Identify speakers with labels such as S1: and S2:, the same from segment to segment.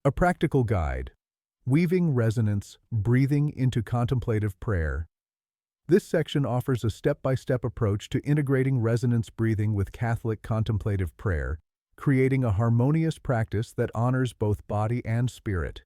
S1: A practical guide. Weaving resonance, breathing into contemplative prayer. This section offers a step-by-step approach to integrating resonance breathing with Catholic contemplative prayer, creating a harmonious practice that honors both body and spirit.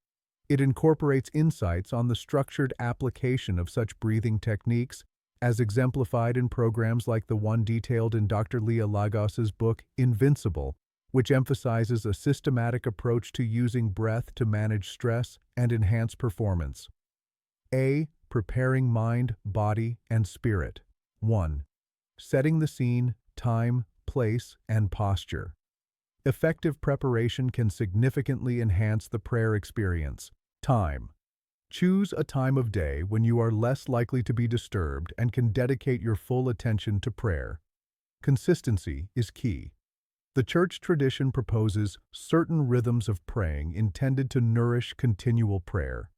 S1: It incorporates insights on the structured application of such breathing techniques, as exemplified in programs like the one detailed in Dr. Leah Lagos's book, Invincible, which emphasizes a systematic approach to using breath to manage stress and enhance performance. A. Preparing mind, body, and spirit. 1. Setting the scene, time, place, and posture. Effective preparation can significantly enhance the prayer experience. Time. Choose a time of day when you are less likely to be disturbed and can dedicate your full attention to prayer. Consistency is key. The church tradition proposes certain rhythms of praying intended to nourish continual prayer.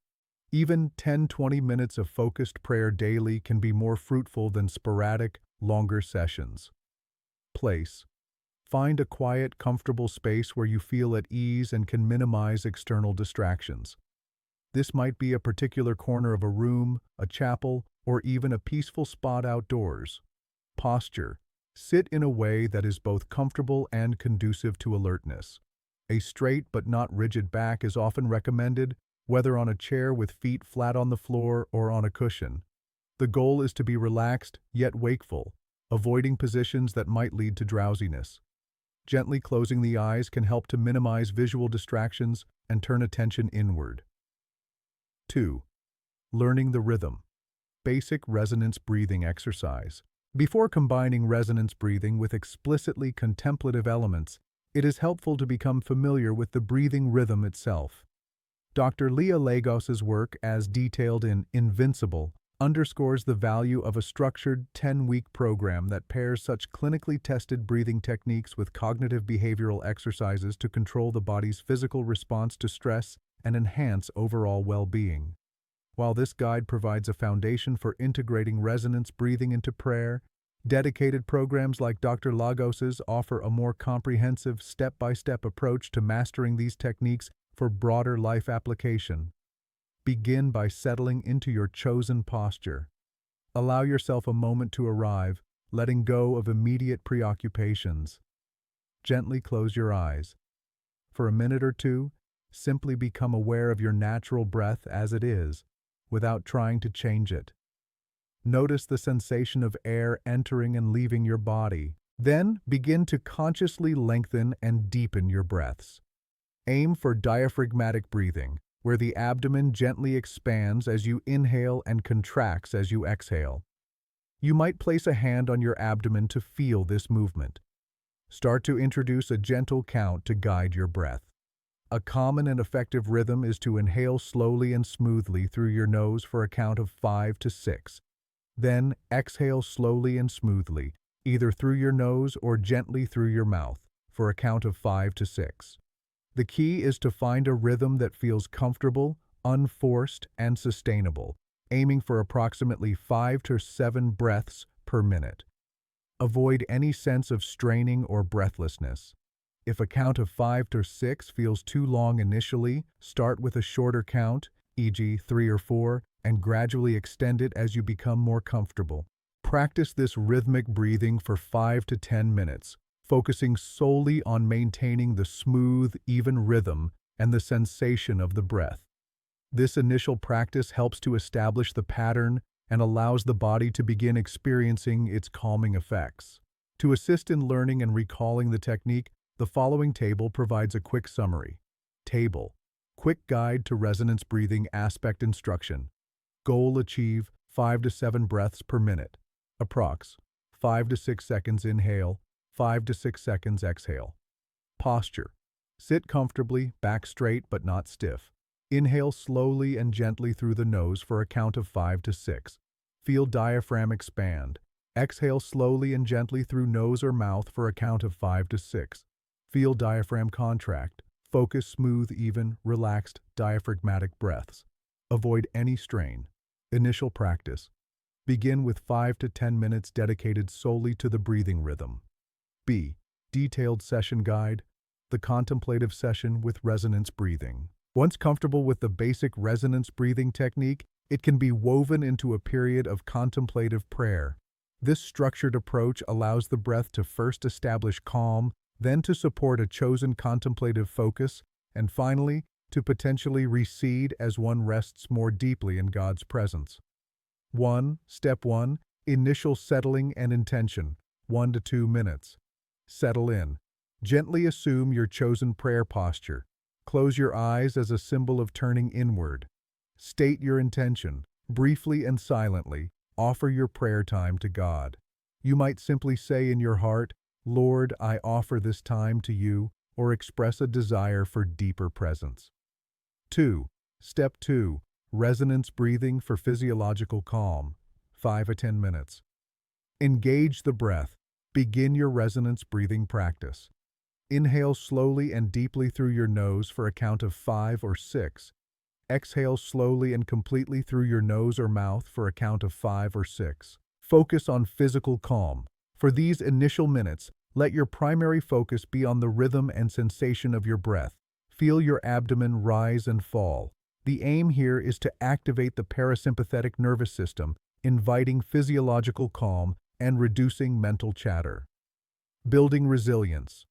S1: Even 10-20 minutes of focused prayer daily can be more fruitful than sporadic, longer sessions. Place. Find a quiet, comfortable space where you feel at ease and can minimize external distractions. This might be a particular corner of a room, a chapel, or even a peaceful spot outdoors. Posture. Sit in a way that is both comfortable and conducive to alertness. A straight but not rigid back is often recommended, whether on a chair with feet flat on the floor or on a cushion. The goal is to be relaxed yet wakeful, avoiding positions that might lead to drowsiness. Gently closing the eyes can help to minimize visual distractions and turn attention inward. 2. Learning the rhythm. Basic resonance breathing exercise. Before combining resonance breathing with explicitly contemplative elements, it is helpful to become familiar with the breathing rhythm itself. Dr. Leah Lagos's work, as detailed in Invincible, underscores the value of a structured 10-week program that pairs such clinically tested breathing techniques with cognitive behavioral exercises to control the body's physical response to stress and enhance overall well-being. While this guide provides a foundation for integrating resonance breathing into prayer, dedicated programs like Dr. Lagos's offer a more comprehensive step-by-step approach to mastering these techniques for broader life application. Begin by settling into your chosen posture. Allow yourself a moment to arrive, letting go of immediate preoccupations. Gently close your eyes. For a minute or two, simply become aware of your natural breath as it is, without trying to change it. Notice the sensation of air entering and leaving your body. Then begin to consciously lengthen and deepen your breaths. Aim for diaphragmatic breathing, where the abdomen gently expands as you inhale and contracts as you exhale. You might place a hand on your abdomen to feel this movement. Start to introduce a gentle count to guide your breath. A common and effective rhythm is to inhale slowly and smoothly through your nose for a count of 5 to 6. Then exhale slowly and smoothly, either through your nose or gently through your mouth, for a count of 5 to 6. The key is to find a rhythm that feels comfortable, unforced, and sustainable, aiming for approximately 5 to 7 breaths per minute. Avoid any sense of straining or breathlessness. If a count of 5 to 6 feels too long initially, start with a shorter count, e.g. 3 or 4, and gradually extend it as you become more comfortable. Practice this rhythmic breathing for 5 to 10 minutes, focusing solely on maintaining the smooth, even rhythm and the sensation of the breath. This initial practice helps to establish the pattern and allows the body to begin experiencing its calming effects. To assist in learning and recalling the technique, the following table provides a quick summary. Table. Quick guide to resonance breathing aspect instruction. Goal achieve 5 to 7 breaths per minute. Approx. 5 to 6 seconds inhale, 5 to 6 seconds exhale. Posture. Sit comfortably, back straight but not stiff. Inhale slowly and gently through the nose for a count of 5 to 6. Feel diaphragm expand. Exhale slowly and gently through nose or mouth for a count of 5 to 6. Feel diaphragm contract. Focus smooth, even, relaxed, diaphragmatic breaths. Avoid any strain. Initial practice. Begin with 5 to 10 minutes dedicated solely to the breathing rhythm. B. Detailed session guide. The contemplative session with resonance breathing. Once comfortable with the basic resonance breathing technique, it can be woven into a period of contemplative prayer. This structured approach allows the breath to first establish calm, then to support a chosen contemplative focus, and finally, to potentially recede as one rests more deeply in God's presence. Step 1. Initial settling and intention, 1 to 2 minutes. Settle in. Gently assume your chosen prayer posture. Close your eyes as a symbol of turning inward. State your intention. Briefly and silently, offer your prayer time to God. You might simply say in your heart, "Lord, I offer this time to you," or express a desire for deeper presence. 2. Step 2. Resonance breathing for physiological calm, 5 to 10 minutes. Engage the breath. Begin your resonance breathing practice. Inhale slowly and deeply through your nose for a count of 5 or 6. Exhale slowly and completely through your nose or mouth for a count of 5 or 6. Focus on physical calm. For these initial minutes, let your primary focus be on the rhythm and sensation of your breath. Feel your abdomen rise and fall. The aim here is to activate the parasympathetic nervous system, inviting physiological calm and reducing mental chatter. Building resilience.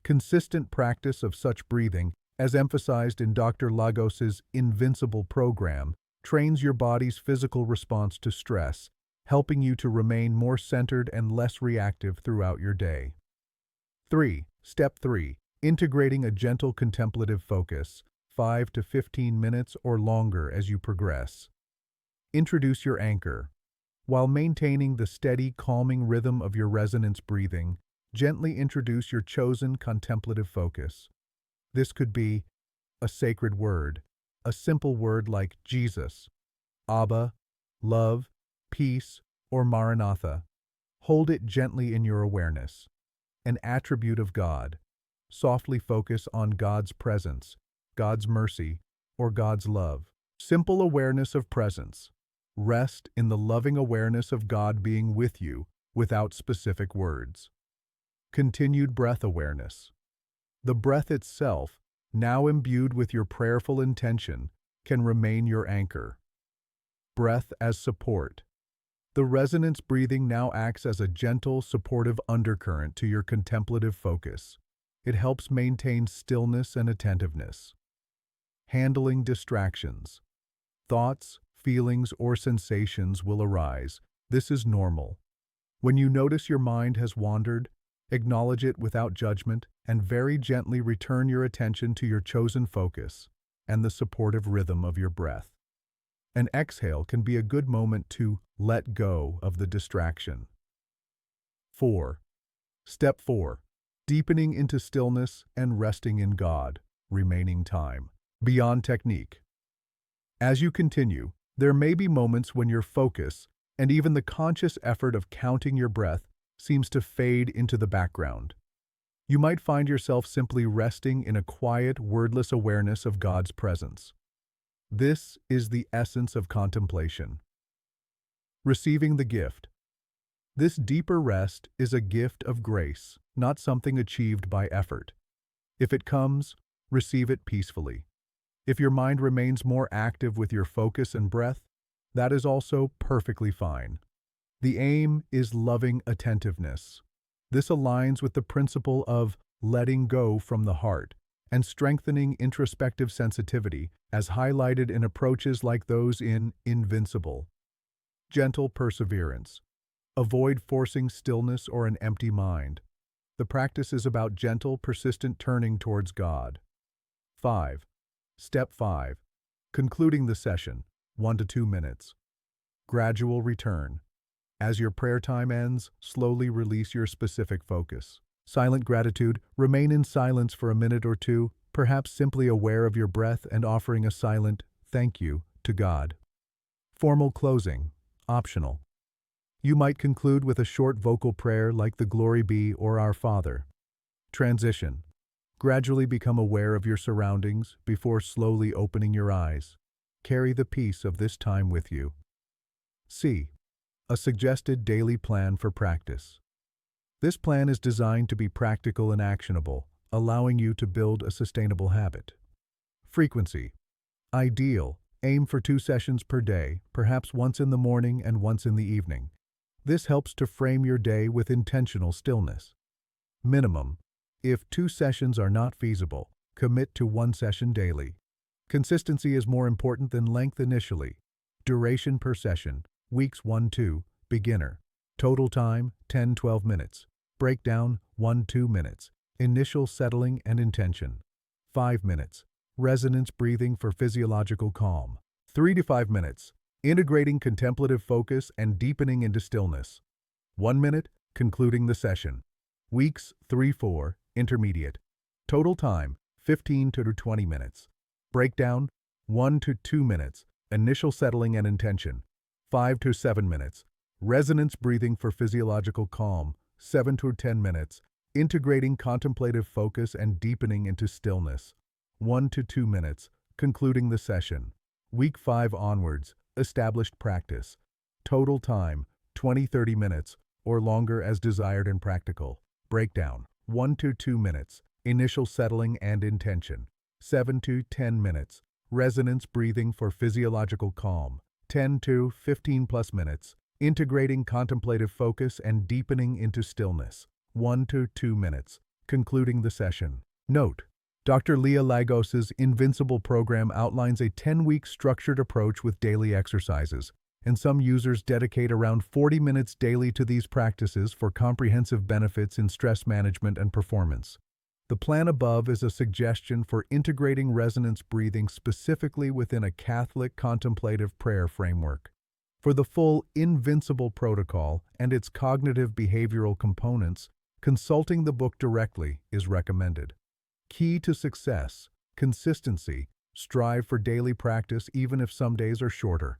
S1: Consistent practice of such breathing, as emphasized in Dr. Lagos's Invincible program, trains your body's physical response to stress, helping you to remain more centered and less reactive throughout your day. Step 3. Integrating a gentle contemplative focus, 5 to 15 minutes or longer as you progress. Introduce your anchor. While maintaining the steady, calming rhythm of your resonance breathing, gently introduce your chosen contemplative focus. This could be a sacred word, a simple word like Jesus, Abba, love, peace, or Maranatha. Hold it gently in your awareness. An attribute of God. Softly focus on God's presence, God's mercy, or God's love. Simple awareness of presence. Rest in the loving awareness of God being with you without specific words. Continued breath awareness. The breath itself, now imbued with your prayerful intention, can remain your anchor. Breath as support. The resonance breathing now acts as a gentle, supportive undercurrent to your contemplative focus. It helps maintain stillness and attentiveness. Handling distractions. Thoughts, feelings, or sensations will arise. This is normal. When you notice your mind has wandered, acknowledge it without judgment and very gently return your attention to your chosen focus and the supportive rhythm of your breath. An exhale can be a good moment to let go of the distraction. 4. Step 4. Deepening into stillness and resting in God, remaining time. Beyond technique. As you continue, there may be moments when your focus and even the conscious effort of counting your breath seems to fade into the background. You might find yourself simply resting in a quiet, wordless awareness of God's presence. This is the essence of contemplation. Receiving the gift. This deeper rest is a gift of grace, not something achieved by effort. If it comes, receive it peacefully. If your mind remains more active with your focus and breath, that is also perfectly fine. The aim is loving attentiveness. This aligns with the principle of letting go from the heart and strengthening introspective sensitivity, as highlighted in approaches like those in Invincible. Gentle perseverance. Avoid forcing stillness or an empty mind. The practice is about gentle, persistent turning towards God. 5. Step 5. Concluding the session, 1 to 2 minutes. Gradual return. As your prayer time ends, slowly release your specific focus. Silent gratitude. Remain in silence for a minute or two, perhaps simply aware of your breath and offering a silent thank you to God. Formal closing. Optional. You might conclude with a short vocal prayer like the Glory Be or Our Father. Transition. Gradually become aware of your surroundings before slowly opening your eyes. Carry the peace of this time with you. C. A suggested daily plan for practice. This plan is designed to be practical and actionable, allowing you to build a sustainable habit. Frequency. Ideal. Aim for 2 sessions per day, perhaps once in the morning and once in the evening. This helps to frame your day with intentional stillness. Minimum. If 2 sessions are not feasible, commit to 1 session daily. Consistency is more important than length initially. Duration per session. Weeks 1-2. Beginner. Total time 10-12 minutes. Breakdown 1-2 minutes. Initial settling and intention 5 minutes. Resonance breathing for physiological calm 3 to 5 minutes. Integrating contemplative focus and deepening into stillness 1 minute. Concluding the session. Weeks 3-4. Intermediate. Total time 15 to 20 minutes. Breakdown 1 to 2 minutes. Initial settling and intention 5 to 7 minutes. Resonance breathing for physiological calm 7 to 10 minutes. Integrating contemplative focus and deepening into stillness 1 to 2 minutes. Concluding the session. Week 5 onwards. Established practice. Total time 20-30 minutes or longer as desired and practical. Breakdown 1 to 2 minutes. Initial settling and intention 7 to 10 minutes. Resonance breathing for physiological calm 10 to 15 plus minutes. Integrating contemplative focus and deepening into stillness 1 to 2 minutes. Concluding the session. Note: Dr. Leah Lagos's Invincible program outlines a 10-week structured approach with daily exercises, and some users dedicate around 40 minutes daily to these practices for comprehensive benefits in stress management and performance. The plan above is a suggestion for integrating resonance breathing specifically within a Catholic contemplative prayer framework. For the full Invincible protocol and its cognitive behavioral components, consulting the book directly is recommended. Key to success: consistency. Strive for daily practice even if some days are shorter.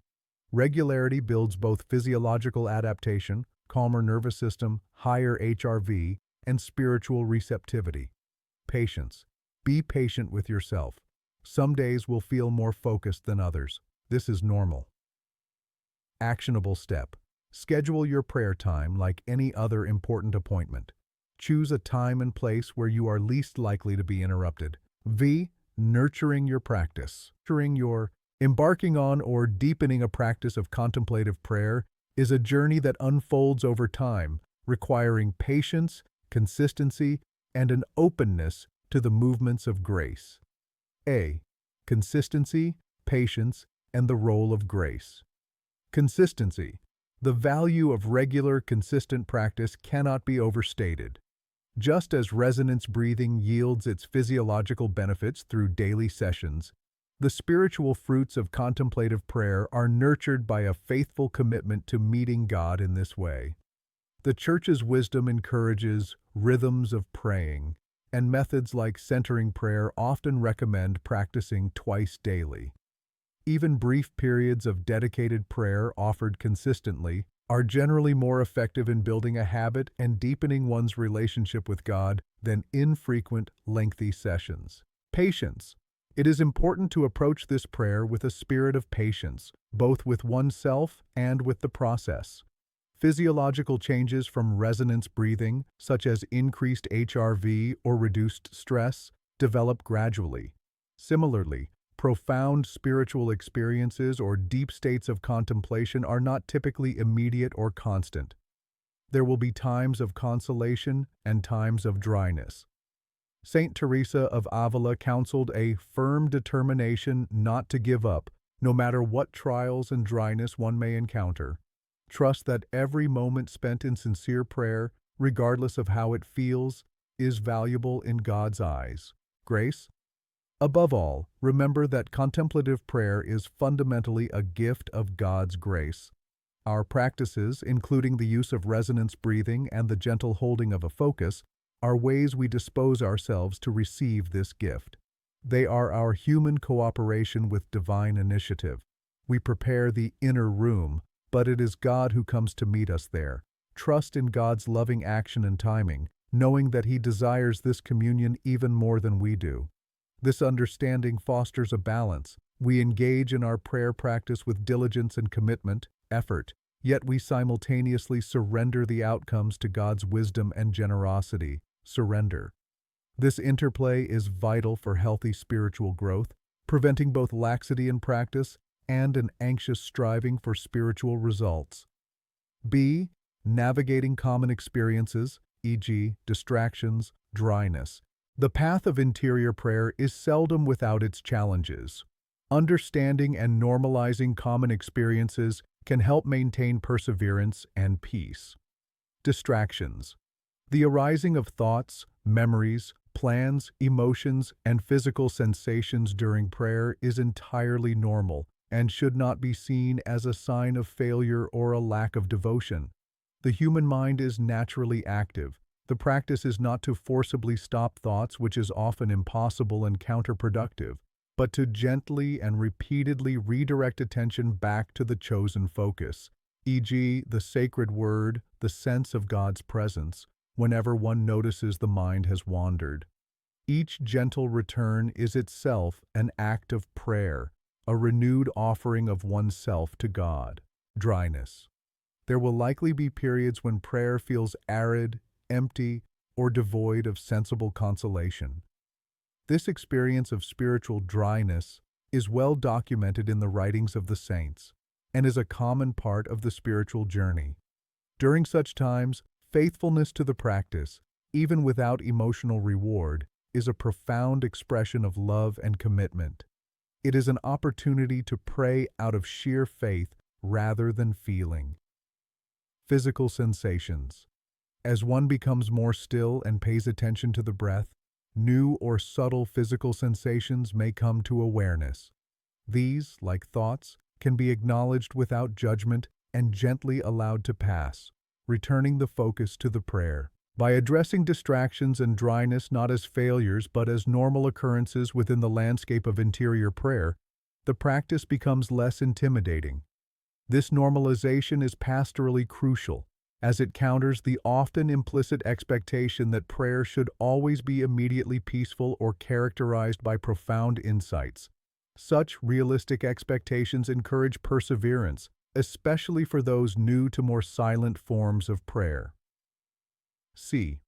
S1: Regularity builds both physiological adaptation, calmer nervous system, higher HRV, and spiritual receptivity. Patience. Be patient with yourself. Some days will feel more focused than others. This is normal. Actionable step. Schedule your prayer time like any other important appointment. Choose a time and place where you are least likely to be interrupted. Nurturing your practice. Embarking on or deepening a practice of contemplative prayer is a journey that unfolds over time, requiring patience, consistency, and an openness to the movements of grace. A. Consistency, patience, and the role of grace. Consistency. The value of regular, consistent practice cannot be overstated. Just as resonance breathing yields its physiological benefits through daily sessions, the spiritual fruits of contemplative prayer are nurtured by a faithful commitment to meeting God in this way. The Church's wisdom encourages rhythms of praying, and methods like centering prayer often recommend practicing twice daily. Even brief periods of dedicated prayer offered consistently are generally more effective in building a habit and deepening one's relationship with God than infrequent, lengthy sessions. Patience. It is important to approach this prayer with a spirit of patience, both with oneself and with the process. Physiological changes from resonance breathing, such as increased HRV or reduced stress, develop gradually. Similarly, profound spiritual experiences or deep states of contemplation are not typically immediate or constant. There will be times of consolation and times of dryness. Saint Teresa of Avila counseled a firm determination not to give up, no matter what trials and dryness one may encounter. Trust that every moment spent in sincere prayer, regardless of how it feels, is valuable in God's eyes. Grace. Above all, remember that contemplative prayer is fundamentally a gift of God's grace. Our practices, including the use of resonance breathing and the gentle holding of a focus, are ways we dispose ourselves to receive this gift. They are our human cooperation with divine initiative. We prepare the inner room, but it is God who comes to meet us there. Trust in God's loving action and timing, knowing that He desires this communion even more than we do. This understanding fosters a balance. We engage in our prayer practice with diligence and commitment, effort, yet we simultaneously surrender the outcomes to God's wisdom and generosity. Surrender. This interplay is vital for healthy spiritual growth, preventing both laxity in practice and an anxious striving for spiritual results. B. Navigating common experiences, e.g., distractions, dryness. The path of interior prayer is seldom without its challenges. Understanding and normalizing common experiences can help maintain perseverance and peace. Distractions. The arising of thoughts, memories, plans, emotions, and physical sensations during prayer is entirely normal and should not be seen as a sign of failure or a lack of devotion. The human mind is naturally active. The practice is not to forcibly stop thoughts, which is often impossible and counterproductive, but to gently and repeatedly redirect attention back to the chosen focus, e.g., the sacred word, the sense of God's presence, whenever one notices the mind has wandered. Each gentle return is itself an act of prayer, a renewed offering of oneself to God. Dryness. There will likely be periods when prayer feels arid, empty, or devoid of sensible consolation. This experience of spiritual dryness is well documented in the writings of the saints and is a common part of the spiritual journey. During such times, faithfulness to the practice, even without emotional reward, is a profound expression of love and commitment. It is an opportunity to pray out of sheer faith rather than feeling. Physical sensations. As one becomes more still and pays attention to the breath, new or subtle physical sensations may come to awareness. These, like thoughts, can be acknowledged without judgment and gently allowed to pass, returning the focus to the prayer. By addressing distractions and dryness not as failures but as normal occurrences within the landscape of interior prayer, the practice becomes less intimidating. This normalization is pastorally crucial, as it counters the often implicit expectation that prayer should always be immediately peaceful or characterized by profound insights. Such realistic expectations encourage perseverance, especially for those new to more silent forms of prayer. C.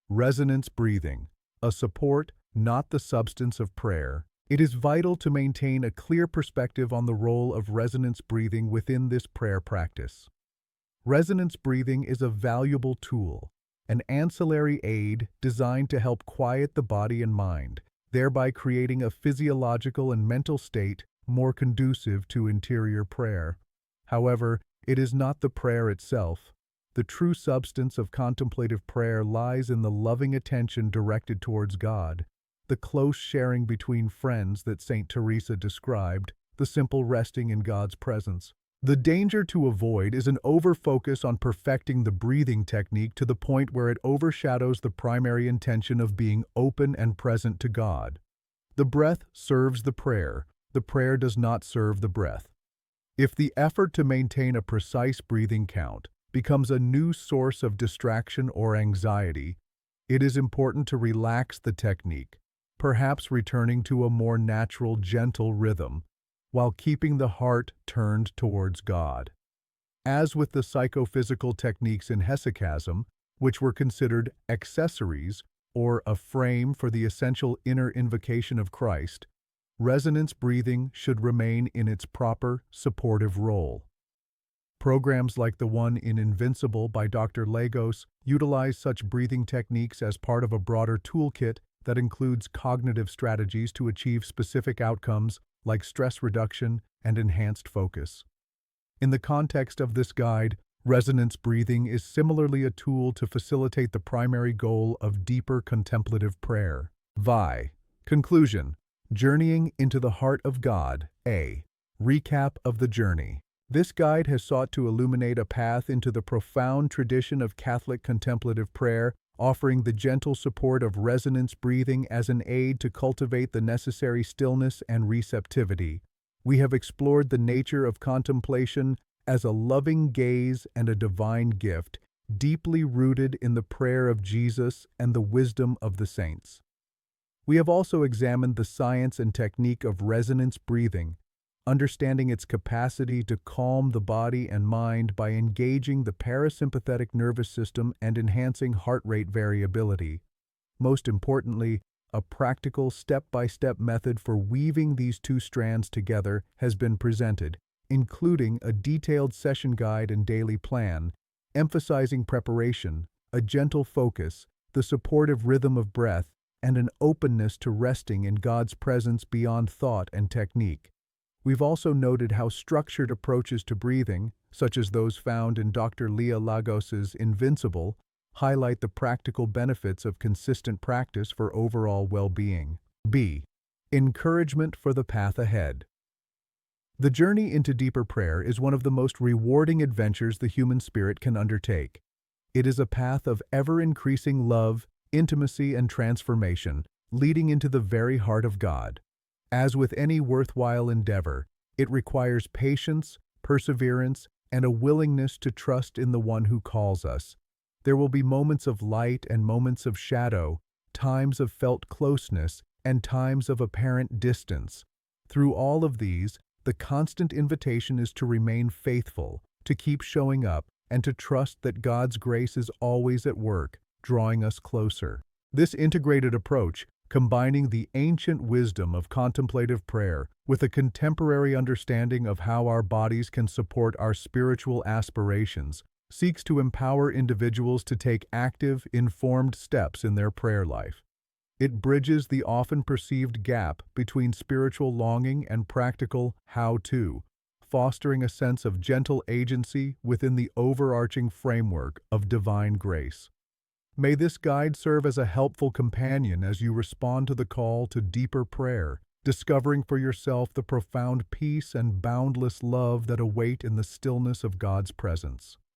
S1: Resonance breathing, a support, not the substance of prayer. It is vital to maintain a clear perspective on the role of resonance breathing within this prayer practice. Resonance breathing is a valuable tool, an ancillary aid designed to help quiet the body and mind, thereby creating a physiological and mental state more conducive to interior prayer. However, it is not the prayer itself. The true substance of contemplative prayer lies in the loving attention directed towards God, the close sharing between friends that Saint Teresa described, the simple resting in God's presence. The danger to avoid is an over-focus on perfecting the breathing technique to the point where it overshadows the primary intention of being open and present to God. The breath serves the prayer does not serve the breath. If the effort to maintain a precise breathing count becomes a new source of distraction or anxiety, it is important to relax the technique, perhaps returning to a more natural, gentle rhythm, while keeping the heart turned towards God. As with the psychophysical techniques in hesychasm, which were considered accessories or a frame for the essential inner invocation of Christ, resonance breathing should remain in its proper, supportive role. Programs like the one in Invincible by Dr. Lagos utilize such breathing techniques as part of a broader toolkit that includes cognitive strategies to achieve specific outcomes like stress reduction and enhanced focus. In the context of this guide, resonance breathing is similarly a tool to facilitate the primary goal of deeper contemplative prayer. VI. Conclusion. Journeying into the Heart of God. A. Recap of the journey. This guide has sought to illuminate a path into the profound tradition of Catholic contemplative prayer, offering the gentle support of resonance breathing as an aid to cultivate the necessary stillness and receptivity. We have explored the nature of contemplation as a loving gaze and a divine gift, deeply rooted in the prayer of Jesus and the wisdom of the saints. We have also examined the science and technique of resonance breathing, understanding its capacity to calm the body and mind by engaging the parasympathetic nervous system and enhancing heart rate variability. Most importantly, a practical step-by-step method for weaving these two strands together has been presented, including a detailed session guide and daily plan, emphasizing preparation, a gentle focus, the supportive rhythm of breath, and an openness to resting in God's presence beyond thought and technique. We've also noted how structured approaches to breathing, such as those found in Dr. Leah Lagos's Invincible, highlight the practical benefits of consistent practice for overall well-being. B. Encouragement for the path ahead. The journey into deeper prayer is one of the most rewarding adventures the human spirit can undertake. It is a path of ever-increasing love, intimacy, and transformation, leading into the very heart of God. As with any worthwhile endeavor, it requires patience, perseverance, and a willingness to trust in the one who calls us. There will be moments of light and moments of shadow, times of felt closeness, and times of apparent distance. Through all of these, the constant invitation is to remain faithful, to keep showing up, and to trust that God's grace is always at work, drawing us closer. This integrated approach, combining the ancient wisdom of contemplative prayer with a contemporary understanding of how our bodies can support our spiritual aspirations, seeks to empower individuals to take active, informed steps in their prayer life. It bridges the often perceived gap between spiritual longing and practical how-to, fostering a sense of gentle agency within the overarching framework of divine grace. May this guide serve as a helpful companion as you respond to the call to deeper prayer, discovering for yourself the profound peace and boundless love that await in the stillness of God's presence.